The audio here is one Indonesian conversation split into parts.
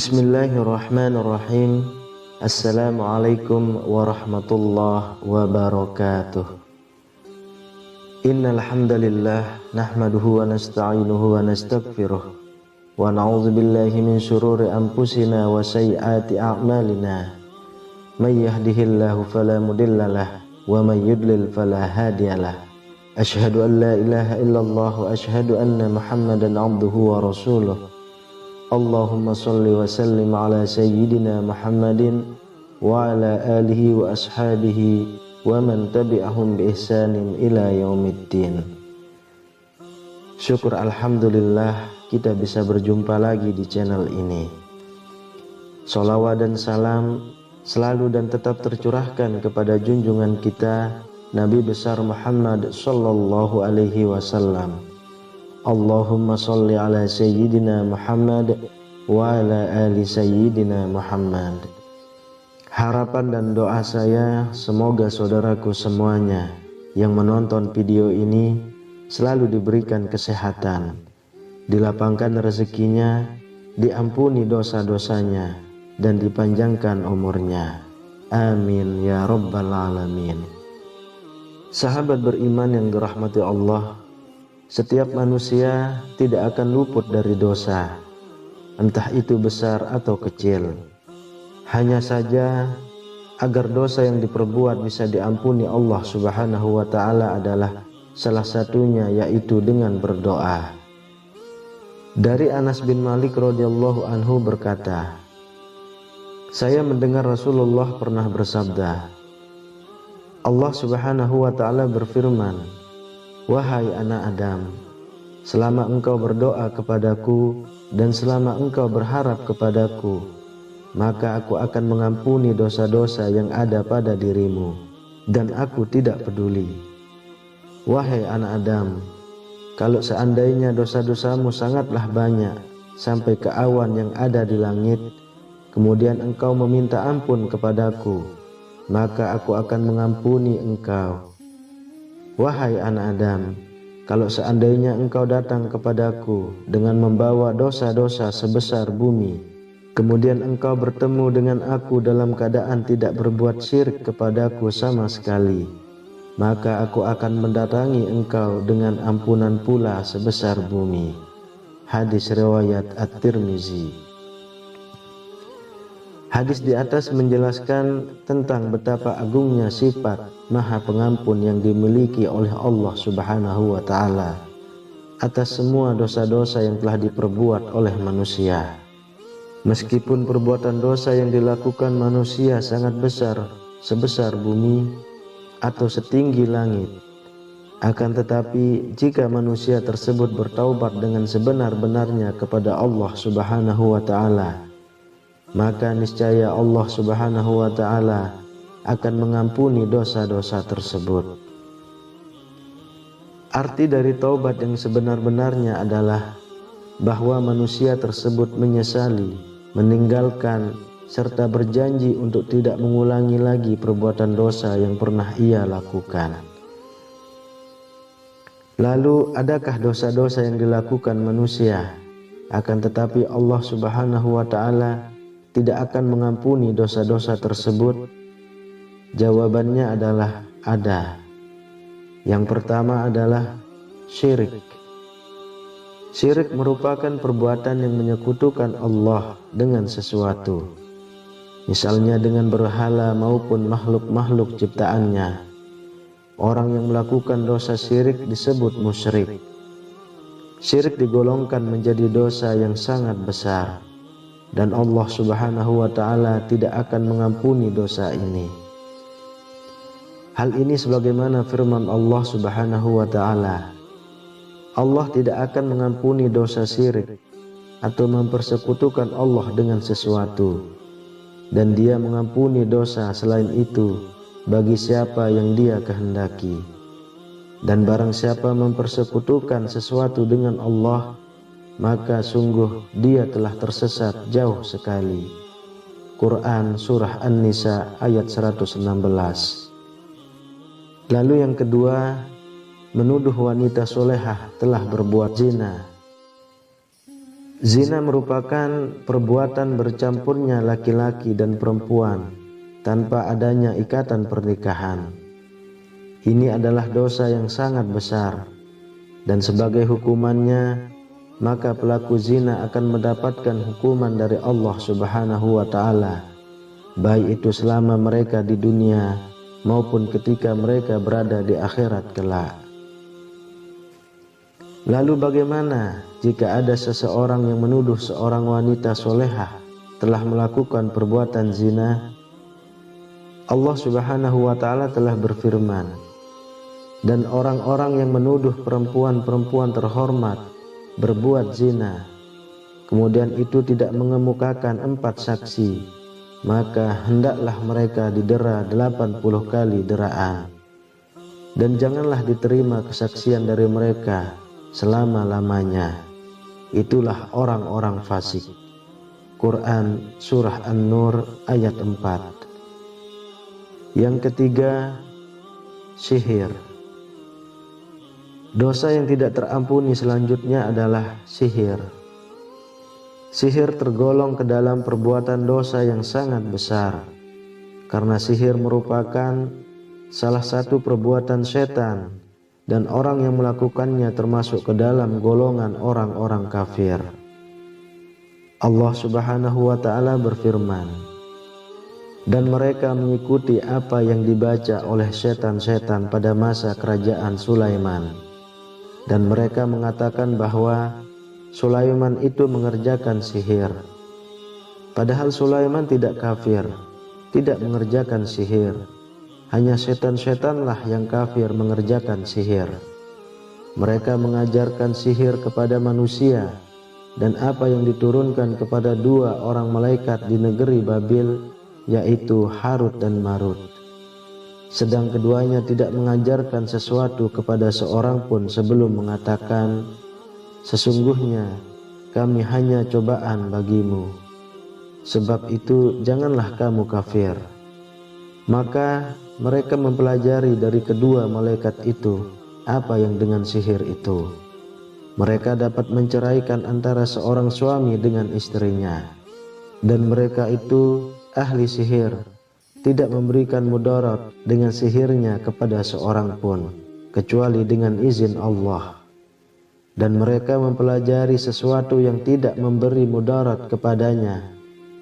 Bismillahirrahmanirrahim. Assalamualaikum warahmatullahi wabarakatuh. Innal hamdalillah nahmaduhu wa nasta'inuhu wa nastaghfiruh wa na'udzu billahi min shururi anfusina wa sayyiati a'malina. May yahdihillahu fala mudhillalah wa may yudlil fala hadiyalah. Asyhadu an la ilaha illallah wa asyhadu anna Muhammadan 'abduhu wa rasuluh. Allahumma salli wa sallim ala sayyidina Muhammadin wa ala alihi wa ashabihi wa man tabi'ahum bi ihsanin ila yaumiddin. Syukur alhamdulillah kita bisa berjumpa lagi di channel ini. Sholawat dan salam selalu dan tetap tercurahkan kepada junjungan kita Nabi besar Muhammad sallallahu alaihi wasallam. Allahumma salli ala sayyidina Muhammad wa ala ali sayyidina Muhammad. Harapan dan doa saya semoga saudaraku semuanya yang menonton video ini selalu diberikan kesehatan, dilapangkan rezekinya, diampuni dosa-dosanya, dan dipanjangkan umurnya. Amin ya rabbal alamin. Sahabat beriman yang dirahmati Allah, setiap manusia tidak akan luput dari dosa, entah itu besar atau kecil. Hanya saja agar dosa yang diperbuat bisa diampuni Allah Subhanahu wa ta'ala adalah salah satunya, yaitu dengan berdoa. Dari Anas bin Malik radhiyallahu anhu berkata, saya mendengar Rasulullah pernah bersabda, Allah Subhanahu wa ta'ala berfirman, wahai anak Adam, selama engkau berdoa kepadaku dan selama engkau berharap kepadaku, maka aku akan mengampuni dosa-dosa yang ada pada dirimu, dan aku tidak peduli. Wahai anak Adam, kalau seandainya dosa-dosamu sangatlah banyak sampai ke awan yang ada di langit, kemudian engkau meminta ampun kepadaku, maka aku akan mengampuni engkau. Wahai anak Adam, kalau seandainya engkau datang kepadaku dengan membawa dosa-dosa sebesar bumi, kemudian engkau bertemu dengan aku dalam keadaan tidak berbuat syirik kepadaku sama sekali, maka aku akan mendatangi engkau dengan ampunan pula sebesar bumi. Hadis riwayat At-Tirmizi. Hadis di atas menjelaskan tentang betapa agungnya sifat Maha Pengampun yang dimiliki oleh Allah Subhanahu wa ta'ala atas semua dosa-dosa yang telah diperbuat oleh manusia. Meskipun perbuatan dosa yang dilakukan manusia sangat besar, sebesar bumi atau setinggi langit, akan tetapi jika manusia tersebut bertaubat dengan sebenar-benarnya kepada Allah Subhanahu wa ta'ala, maka niscaya Allah Subhanahu wa ta'ala akan mengampuni dosa-dosa tersebut. Arti dari taubat yang sebenar-benarnya adalah bahwa manusia tersebut menyesali, meninggalkan, serta berjanji untuk tidak mengulangi lagi perbuatan dosa yang pernah ia lakukan. Lalu adakah dosa-dosa yang dilakukan manusia, akan tetapi Allah Subhanahu wa ta'ala tidak akan mengampuni dosa-dosa tersebut? Jawabannya adalah ada. Yang pertama adalah syirik. Syirik merupakan perbuatan yang menyekutukan Allah dengan sesuatu, misalnya dengan berhala maupun makhluk-makhluk ciptaannya. Orang yang melakukan dosa syirik disebut musyrik. Syirik digolongkan menjadi dosa yang sangat besar, dan Allah Subhanahu wa ta'ala tidak akan mengampuni dosa ini. Hal ini sebagaimana firman Allah Subhanahu wa ta'ala, Allah tidak akan mengampuni dosa syirik atau mempersekutukan Allah dengan sesuatu, dan Dia mengampuni dosa selain itu bagi siapa yang Dia kehendaki. Dan barang siapa mempersekutukan sesuatu dengan Allah, maka sungguh dia telah tersesat jauh sekali. Quran Surah An-Nisa ayat 116. Lalu yang kedua, menuduh wanita solehah telah berbuat zina. Zina merupakan perbuatan bercampurnya laki-laki dan perempuan tanpa adanya ikatan pernikahan. Ini adalah dosa yang sangat besar, dan sebagai hukumannya, maka pelaku zina akan mendapatkan hukuman dari Allah Subhanahu wa Ta'ala, baik itu selama mereka di dunia maupun ketika mereka berada di akhirat kelak. Lalu bagaimana jika ada seseorang yang menuduh seorang wanita solehah telah melakukan perbuatan zina? Allah Subhanahu wa Ta'ala telah berfirman, dan orang-orang yang menuduh perempuan-perempuan terhormat berbuat zina, kemudian itu tidak mengemukakan 4 saksi, maka hendaklah mereka didera 80 kali deraan, dan janganlah diterima kesaksian dari mereka selama-lamanya. Itulah orang-orang fasik. Quran Surah An-Nur ayat 4. Yang ketiga, sihir. Dosa yang tidak terampuni selanjutnya adalah sihir. Sihir tergolong ke dalam perbuatan dosa yang sangat besar, karena sihir merupakan salah satu perbuatan setan, dan orang yang melakukannya termasuk ke dalam golongan orang-orang kafir. Allah Subhanahu wa Ta'ala berfirman, dan mereka mengikuti apa yang dibaca oleh setan-setan pada masa kerajaan Sulaiman, dan mereka mengatakan bahwa Sulaiman itu mengerjakan sihir. Padahal Sulaiman tidak kafir, tidak mengerjakan sihir. Hanya setan-setanlah yang kafir mengerjakan sihir. Mereka mengajarkan sihir kepada manusia, dan apa yang diturunkan kepada 2 orang malaikat di negeri Babil, yaitu Harut dan Marut. Sedang keduanya tidak mengajarkan sesuatu kepada seorang pun sebelum mengatakan, sesungguhnya kami hanya cobaan bagimu, sebab itu janganlah kamu kafir. Maka mereka mempelajari dari kedua malaikat itu apa yang dengan sihir itu. Mereka dapat menceraikan antara seorang suami dengan istrinya, dan mereka itu ahli sihir, tidak memberikan mudarat dengan sihirnya kepada seorang pun kecuali dengan izin Allah. Dan mereka mempelajari sesuatu yang tidak memberi mudarat kepadanya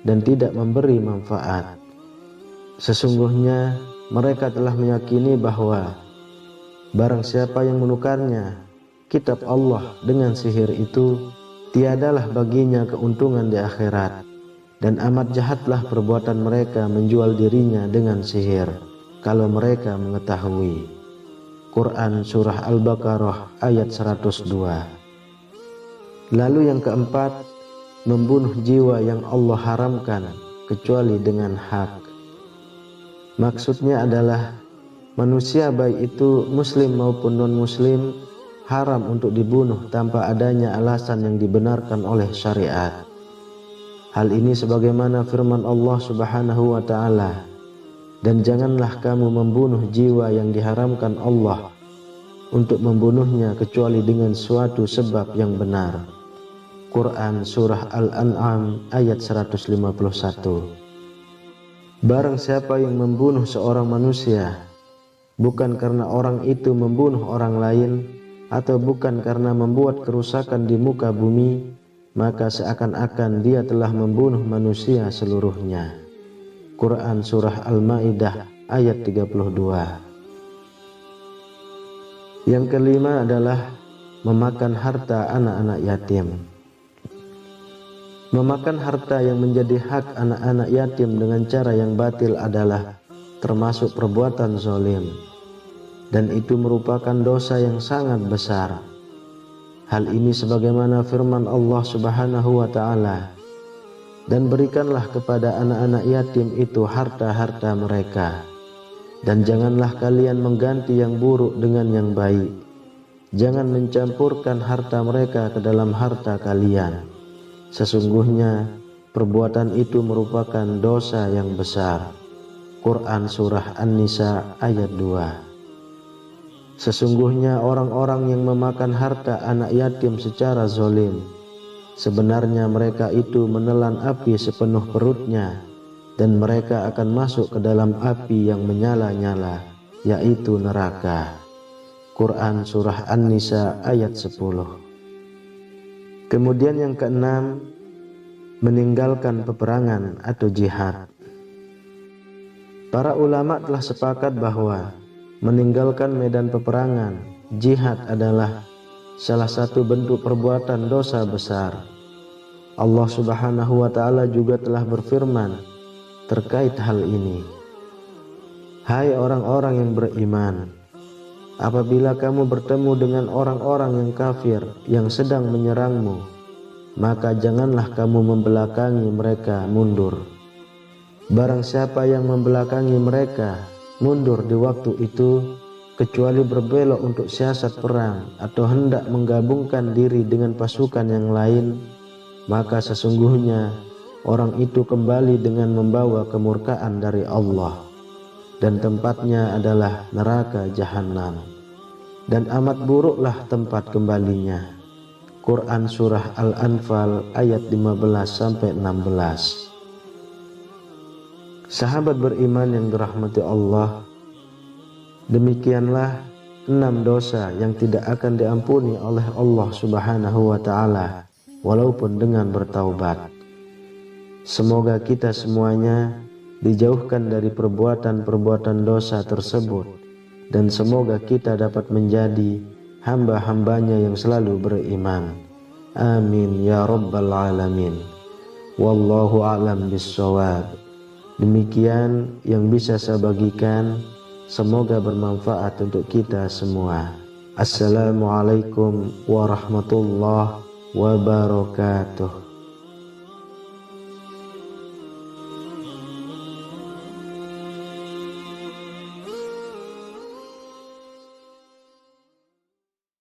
dan tidak memberi manfaat. Sesungguhnya mereka telah meyakini bahwa barang siapa yang menukarnya kitab Allah dengan sihir itu, tiadalah baginya keuntungan di akhirat, dan amat jahatlah perbuatan mereka menjual dirinya dengan sihir kalau mereka mengetahui. Quran Surah Al-Baqarah ayat 102. Lalu yang keempat, membunuh jiwa yang Allah haramkan kecuali dengan hak. Maksudnya adalah manusia baik itu muslim maupun non-muslim haram untuk dibunuh tanpa adanya alasan yang dibenarkan oleh syariat. Hal ini sebagaimana firman Allah Subhanahu wa Ta'ala, dan janganlah kamu membunuh jiwa yang diharamkan Allah untuk membunuhnya kecuali dengan suatu sebab yang benar. Quran Surah Al-An'am ayat 151. Barang siapa yang membunuh seorang manusia bukan karena orang itu membunuh orang lain, atau bukan karena membuat kerusakan di muka bumi, maka seakan-akan dia telah membunuh manusia seluruhnya. Quran Surah Al-Ma'idah ayat 32. Yang kelima adalah memakan harta anak-anak yatim. Memakan harta yang menjadi hak anak-anak yatim dengan cara yang batil adalah termasuk perbuatan zalim, dan itu merupakan dosa yang sangat besar. Hal ini sebagaimana firman Allah Subhanahu wa Ta'ala, dan berikanlah kepada anak-anak yatim itu harta-harta mereka, dan janganlah kalian mengganti yang buruk dengan yang baik. Jangan mencampurkan harta mereka ke dalam harta kalian. Sesungguhnya perbuatan itu merupakan dosa yang besar. Quran Surah An-Nisa ayat 2. Sesungguhnya orang-orang yang memakan harta anak yatim secara zalim, Sebenarnya mereka itu menelan api sepenuh perutnya, dan mereka akan masuk ke dalam api yang menyala-nyala, yaitu neraka. Quran Surah An-Nisa ayat 10. Kemudian yang keenam, meninggalkan peperangan atau jihad. Para ulama telah sepakat bahwa meninggalkan medan peperangan, jihad adalah salah satu bentuk perbuatan dosa besar. Allah Subhanahu wa ta'ala juga telah berfirman terkait hal ini. Hai orang-orang yang beriman, apabila kamu bertemu dengan orang-orang yang kafir yang sedang menyerangmu, maka janganlah kamu membelakangi mereka mundur. Barang siapa yang membelakangi mereka mundur di waktu itu, kecuali berbelok untuk siasat perang atau hendak menggabungkan diri dengan pasukan yang lain, maka sesungguhnya orang itu kembali dengan membawa kemurkaan dari Allah, dan tempatnya adalah neraka jahanam, dan amat buruklah tempat kembalinya. Quran Surah Al-Anfal ayat 15-16. Sahabat beriman yang dirahmati Allah, demikianlah 6 dosa yang tidak akan diampuni oleh Allah Subhanahu wa ta'ala walaupun dengan bertaubat. Semoga kita semuanya dijauhkan dari perbuatan-perbuatan dosa tersebut, dan semoga kita dapat menjadi hamba-hambanya yang selalu beriman. Amin ya rabbal alamin. Wallahu a'lam bissawab. Demikian yang bisa saya bagikan, semoga bermanfaat untuk kita semua. Assalamualaikum warahmatullahi wabarakatuh.